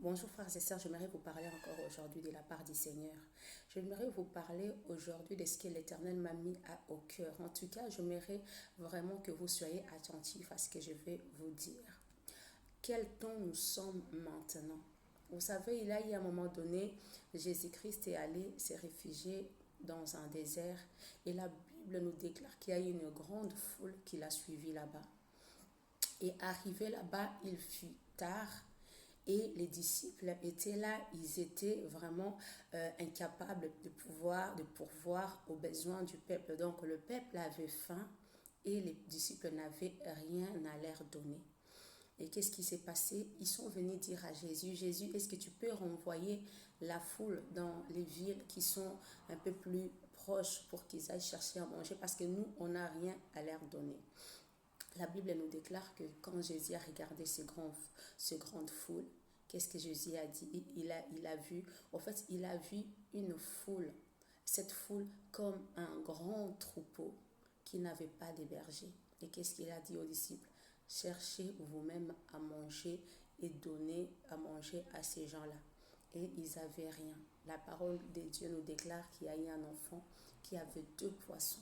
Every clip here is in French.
Bonjour frères et sœurs, j'aimerais vous parler encore aujourd'hui de la part du Seigneur. J'aimerais vous parler aujourd'hui de ce que l'Éternel m'a mis au cœur. En tout cas, j'aimerais vraiment que vous soyez attentifs à ce que je vais vous dire. Quel temps nous sommes maintenant? Vous savez, il y a eu un moment donné, Jésus-Christ est allé se réfugier dans un désert et la Bible nous déclare qu'il y a eu une grande foule qui l'a suivi là-bas. Et arrivé là-bas, il fut tard. Et les disciples étaient là, ils étaient vraiment incapables de pourvoir aux besoins du peuple. Donc le peuple avait faim et les disciples n'avaient rien à leur donner. Et qu'est-ce qui s'est passé? Ils sont venus dire à Jésus, Jésus, est-ce que tu peux renvoyer la foule dans les villes qui sont un peu plus proches pour qu'ils aillent chercher à manger parce que nous, on n'a rien à leur donner. La Bible nous déclare que quand Jésus a regardé ces grandes foules, qu'est-ce que Jésus a dit? Il a vu, en fait, il a vu une foule, cette foule comme un grand troupeau qui n'avait pas de berger. Et qu'est-ce qu'il a dit aux disciples? Cherchez vous-même à manger et donnez à manger à ces gens-là. Et ils n'avaient rien. La parole de Dieu nous déclare qu'il y a eu un enfant qui avait 2 poissons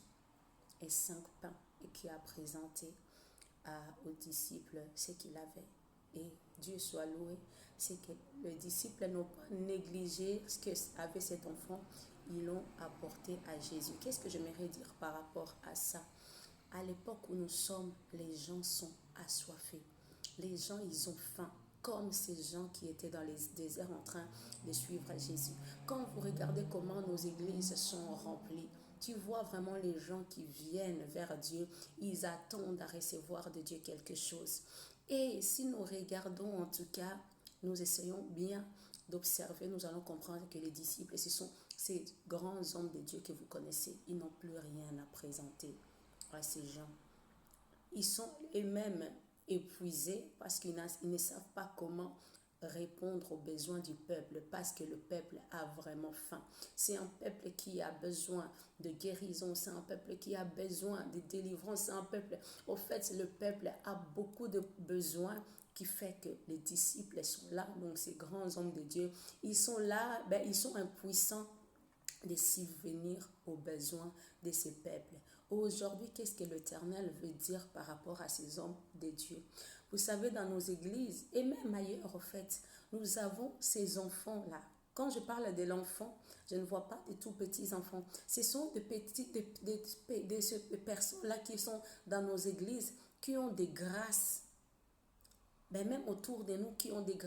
et 5 pains et qui a présenté aux disciples ce qu'il avait. Et Dieu soit loué, c'est que les disciples n'ont pas négligé ce qu'avait cet enfant, ils l'ont apporté à Jésus. Qu'est-ce que j'aimerais dire par rapport à ça? À l'époque où nous sommes, les gens sont assoiffés. Les gens, ils ont faim, comme ces gens qui étaient dans les déserts en train de suivre Jésus. Quand vous regardez comment nos églises sont remplies, tu vois vraiment les gens qui viennent vers Dieu, ils attendent à recevoir de Dieu quelque chose. Et si nous regardons en tout cas, nous essayons bien d'observer, nous allons comprendre que les disciples, ce sont ces grands hommes de Dieu que vous connaissez, ils n'ont plus rien à présenter à ces gens. Ils sont eux-mêmes épuisés parce qu'ils ne savent pas comment répondre aux besoins du peuple parce que le peuple a vraiment faim. C'est un peuple qui a besoin de guérison, c'est un peuple qui a besoin de délivrance, c'est un peuple, au fait, le peuple a beaucoup de besoins qui fait que les disciples sont là, donc ces grands hommes de Dieu, ils sont là, ils sont impuissants de subvenir aux besoins de ces peuples. Aujourd'hui, qu'est-ce que l'Éternel veut dire par rapport à ces hommes de Dieu? Vous savez, dans nos églises, et même ailleurs, en fait, nous avons ces enfants-là. Quand je parle de l'enfant, je ne vois pas de tout petits enfants. Ce sont des personnes-là qui sont dans nos églises, qui ont des grâces, même autour de nous, qui ont des grâces